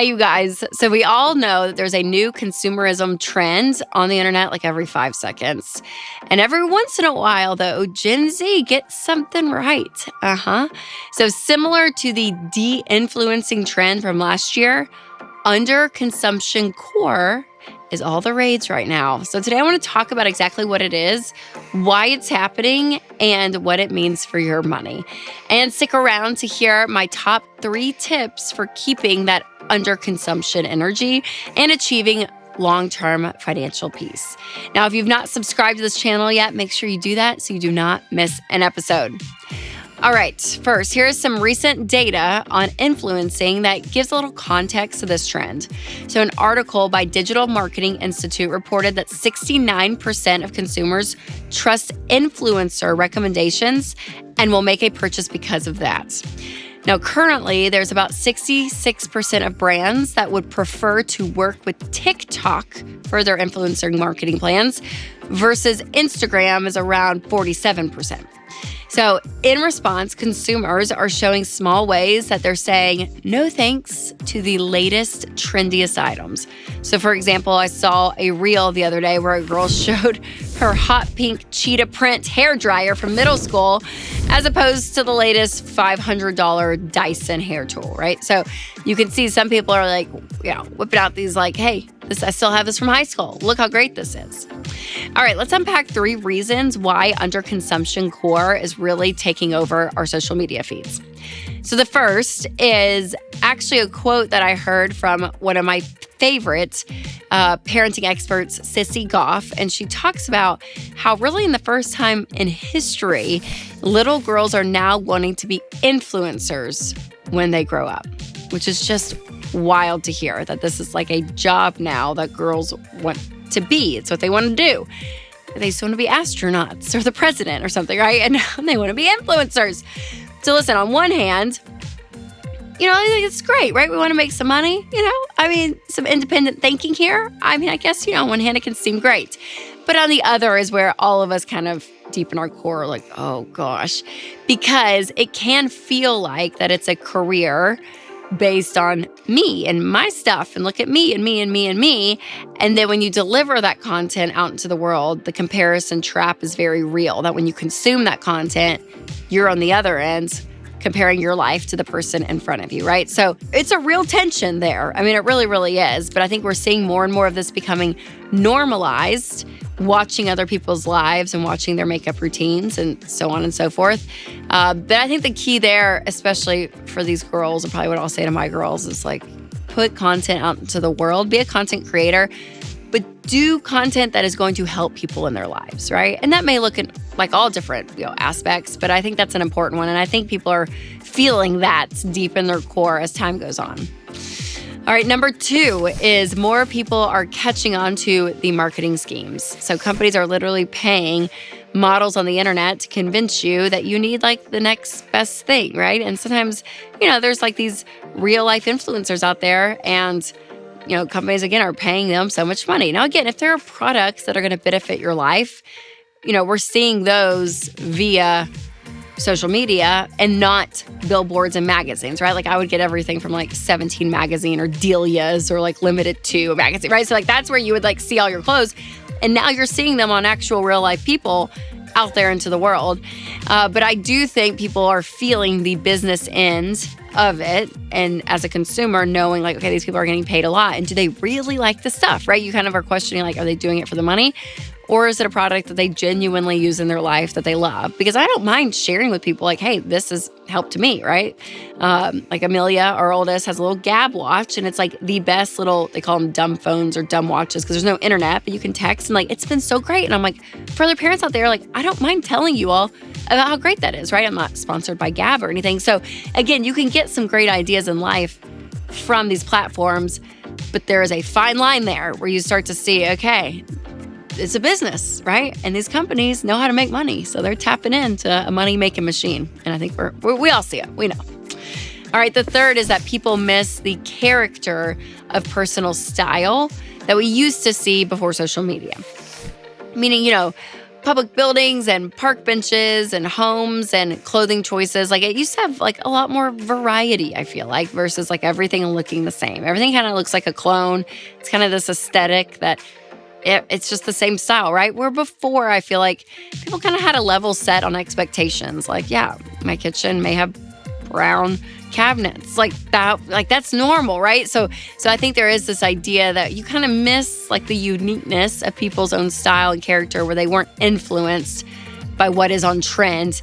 Hey, you guys. So we all know that there's a new consumerism trend on the internet like every 5 seconds. And every once in a while, though, Gen Z gets something right. So similar to the de-influencing trend from last year, underconsumption core is all the rage right now. So today I want to talk about exactly what it is, why it's happening, and what it means for your money. And stick around to hear my top 3 tips for keeping that underconsumption energy and achieving long-term financial peace. Now, if you've not subscribed to this channel yet, make sure you do that so you do not miss an episode. All right, first, here's some recent data on influencing that gives a little context to this trend. So an article by Digital Marketing Institute reported that 69% of consumers trust influencer recommendations and will make a purchase because of that. Now, currently, there's about 66% of brands that would prefer to work with TikTok for their influencer marketing plans versus Instagram is around 47%. So in response, consumers are showing small ways that they're saying no thanks to the latest, trendiest items. So for example, I saw a reel the other day where a girl showed her hot pink cheetah print hairdryer from middle school as opposed to the latest $500 Dyson hair tool, right? So you can see some people are like, whipping out these like, hey, I still have this from high school. Look how great this is. All right, let's unpack 3 reasons why underconsumption core is really taking over our social media feeds. So the first is actually a quote that I heard from one of my favorite parenting experts, Sissy Goff, and she talks about how really in the first time in history, little girls are now wanting to be influencers when they grow up, which is just wild to hear that this is like a job now that girls want to be. It's what they want to do. They just want to be astronauts or the president or something, right? And now they want to be influencers. So listen, on one hand, I think it's great, right? We want to make some money, some independent thinking here. I guess, on one hand, it can seem great. But on the other is where all of us kind of deep in our core are like, oh gosh, because it can feel like that it's a career based on me and my stuff and look at me and me and me and me. And then when you deliver that content out into the world, the comparison trap is very real, that when you consume that content, you're on the other end comparing your life to the person in front of you, right? So it's a real tension there. It really, really is. But I think we're seeing more and more of this becoming normalized, watching other people's lives and watching their makeup routines and so on and so forth. But I think the key there, especially for these girls, and probably what I'll say to my girls, is like, put content out into the world, be a content creator, but do content that is going to help people in their lives, right? And that may look at like all different aspects, but I think that's an important one. And I think people are feeling that deep in their core as time goes on. All right, number 2 is more people are catching on to the marketing schemes. So companies are literally paying models on the internet to convince you that you need like the next best thing, right? And sometimes, there's like these real life influencers out there and companies, again, are paying them so much money. Now, again, if there are products that are going to benefit your life, we're seeing those via social media and not billboards and magazines, right? Like I would get everything from like 17 magazine or Delia's or like Limited to magazine, right? So like that's where you would like see all your clothes. And now you're seeing them on actual real life people out there into the world. But I do think people are feeling the business end of it. And as a consumer, knowing like, okay, these people are getting paid a lot. And do they really like the stuff, right? You kind of are questioning like, are they doing it for the money? Or is it a product that they genuinely use in their life that they love? Because I don't mind sharing with people like, hey, this has helped me, right? Like Amelia, our oldest, has a little Gab watch, and it's like the best little, they call them dumb phones or dumb watches because there's no internet, but you can text, and like, it's been so great. And I'm like, for other parents out there, like, I don't mind telling you all about how great that is, right? I'm not sponsored by Gab or anything. So again, you can get some great ideas in life from these platforms, but there is a fine line there where you start to see, okay, it's a business, right? And these companies know how to make money. So they're tapping into a money-making machine. And I think we all see it. We know. All right, the third is that people miss the character of personal style that we used to see before social media. Meaning, public buildings and park benches and homes and clothing choices. Like it used to have like a lot more variety, I feel like, versus like everything looking the same. Everything kind of looks like a clone. It's kind of this aesthetic that it's just the same style, right? Where before I feel like people kind of had a level set on expectations. Like, yeah, my kitchen may have brown cabinets like that, like that's normal, right? So I think there is this idea that you kind of miss like the uniqueness of people's own style and character, where they weren't influenced by what is on trend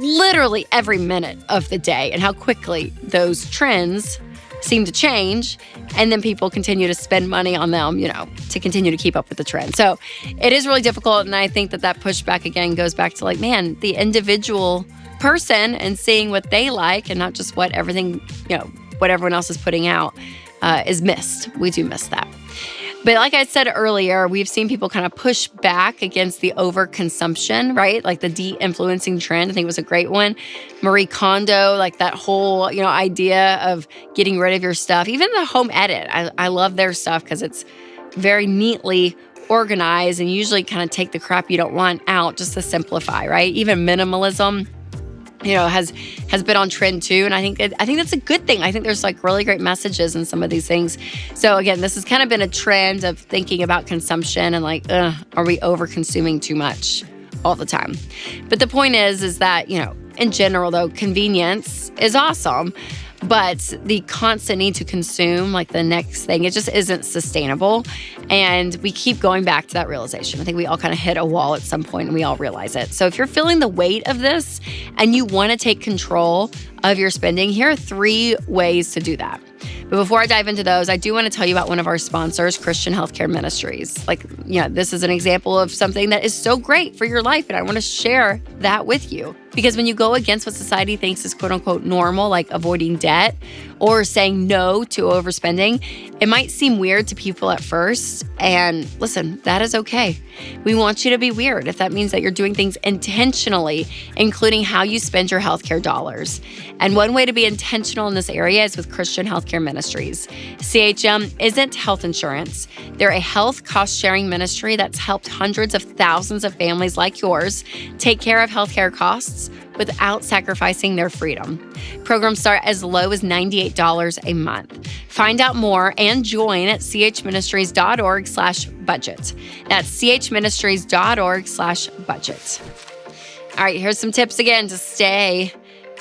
literally every minute of the day, and how quickly those trends seem to change, and then people continue to spend money on them, to continue to keep up with the trend. So it is really difficult, and I think that pushback again goes back to like, man, the individual person and seeing what they like and not just what everything, what everyone else is putting out is missed. We do miss that. But like I said earlier, we've seen people kind of push back against the overconsumption, right? Like the de-influencing trend, I think was a great one. Marie Kondo, like that whole, idea of getting rid of your stuff. Even the home edit, I love their stuff because it's very neatly organized and usually kind of take the crap you don't want out just to simplify, right? Even minimalism, has been on trend too. And I think that's a good thing. I think there's like really great messages in some of these things. So again, this has kind of been a trend of thinking about consumption and like, are we over consuming too much all the time? But the point is that, in general though, convenience is awesome, but the constant need to consume like the next thing, it just isn't sustainable. And we keep going back to that realization. I think we all kind of hit a wall at some point and we all realize it. So if you're feeling the weight of this and you want to take control of your spending, here are 3 ways to do that. But before I dive into those, I do want to tell you about one of our sponsors, Christian Healthcare Ministries. Like, this is an example of something that is so great for your life, and I want to share that with you. Because when you go against what society thinks is quote unquote normal, like avoiding debt or saying no to overspending, it might seem weird to people at first. And listen, that is okay. We want you to be weird if that means that you're doing things intentionally, including how you spend your healthcare dollars. And one way to be intentional in this area is with Christian Healthcare Ministries. CHM isn't health insurance. They're a health cost-sharing ministry that's helped hundreds of thousands of families like yours take care of healthcare costs without sacrificing their freedom. Programs start as low as $98 a month. Find out more and join at chministries.org/budget. That's chministries.org/budget. All right, here's some tips again to stay,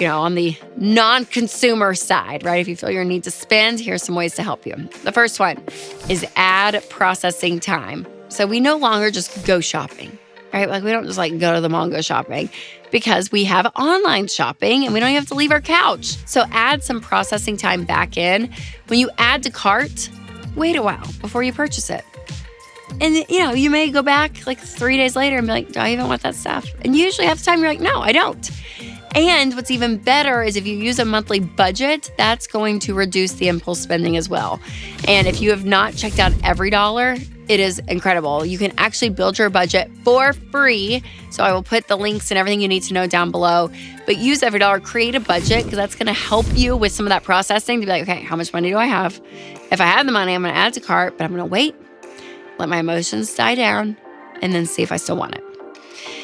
on the non-consumer side, right? If you feel your need to spend, here's some ways to help you. The first one is add processing time. So we no longer just go shopping, right? Like we don't just go to the mall and go shopping, because we have online shopping and we don't even have to leave our couch. So add some processing time back in. When you add to cart, wait a while before you purchase it. And, you may go back 3 days later and be like, do I even want that stuff? And usually half the time you're like, no, I don't. And what's even better is if you use a monthly budget, that's going to reduce the impulse spending as well. And if you have not checked out Every Dollar, it is incredible. You can actually build your budget for free. So I will put the links and everything you need to know down below. But use Every Dollar, create a budget, because that's going to help you with some of that processing to be like, okay, how much money do I have? If I have the money, I'm going to add to cart, but I'm going to wait, let my emotions die down, and then see if I still want it.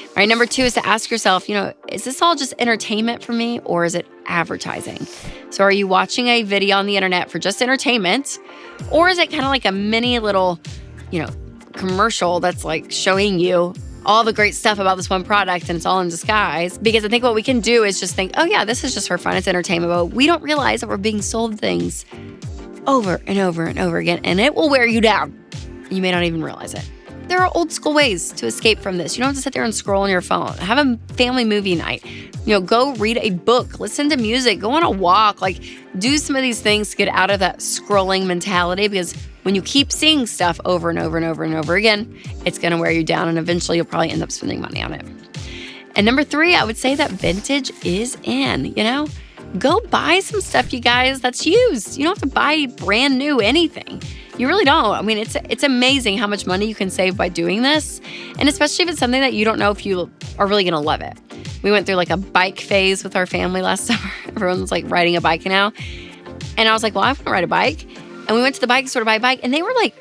All right, number 2 is to ask yourself, is this all just entertainment for me, or is it advertising? So are you watching a video on the internet for just entertainment, or is it kind of like a mini little, commercial that's showing you all the great stuff about this one product and it's all in disguise? Because I think what we can do is just think, oh yeah, this is just for fun, it's entertainment, but we don't realize that we're being sold things over and over and over again, and it will wear you down. You may not even realize it. There are old school ways to escape from this. You don't have to sit there and scroll on your phone. Have a family movie night. Go read a book, listen to music, go on a walk, do some of these things to get out of that scrolling mentality, because when you keep seeing stuff over and over and over and over again, it's going to wear you down, and eventually you'll probably end up spending money on it. And number 3, I would say that vintage is in, Go buy some stuff, you guys, that's used. You don't have to buy brand new anything. You really don't. I mean, it's amazing how much money you can save by doing this. And especially if it's something that you don't know if you are really going to love it. We went through a bike phase with our family last summer. Everyone's riding a bike now. And I was like, well, I want to ride a bike. And we went to the bike store to buy a bike. And they were I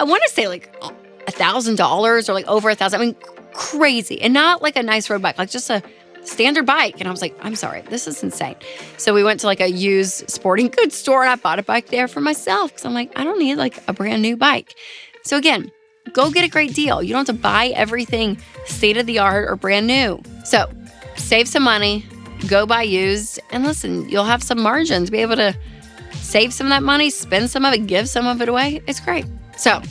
want to say $1,000 $1,000 or like over $1,000. I mean, crazy. And not like a nice road bike, like just a standard bike. And I was like, I'm sorry, this is insane. So we went to like a used sporting goods store and I bought a bike there for myself because I'm like, I don't need like a brand new bike. So again, go get a great deal. You don't have to buy everything state of the art or brand new. So save some money, go buy used, and listen, you'll have some margins, be able to save some of that money, spend some of it, give some of it away. It's great. So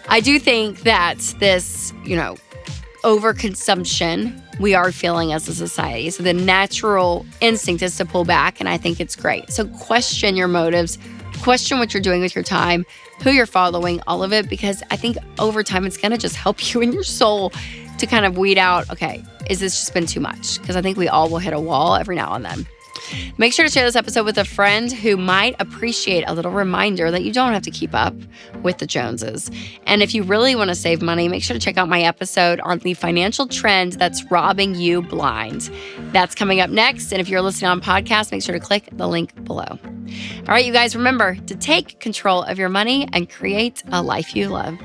I do think that this, overconsumption we are feeling as a society. So the natural instinct is to pull back, and I think it's great. So question your motives, question what you're doing with your time, who you're following, all of it, because I think over time it's going to just help you in your soul to kind of weed out, okay, is this just been too much? Because I think we all will hit a wall every now and then. Make sure to share this episode with a friend who might appreciate a little reminder that you don't have to keep up with the Joneses. And if you really want to save money, make sure to check out my episode on the financial trend that's robbing you blind. That's coming up next. And if you're listening on podcast, make sure to click the link below. All right, you guys, remember to take control of your money and create a life you love.